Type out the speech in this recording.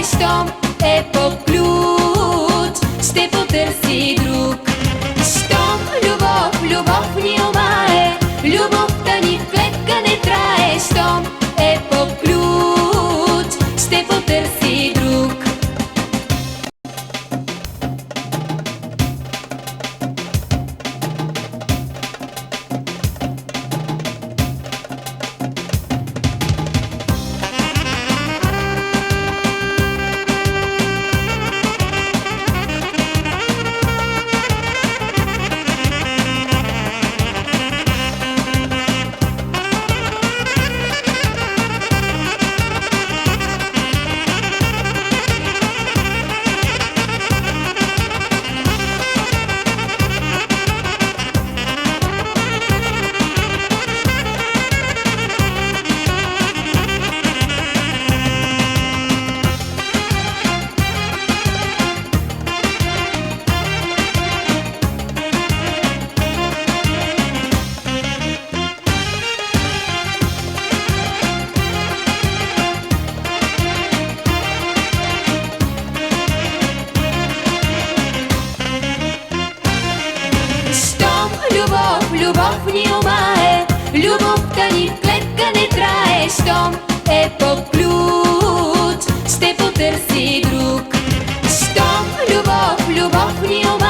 трае, щом е по ключ, ще потърси друг. Щом любов, любов ни омае, любовта ни в клетка не трае, щом е по ключ, ще потърси друг. Любов ни омае, любовта ни в клетка не трае, щом е по ключ, ще потърси друг. Щом любов, любов ни омае,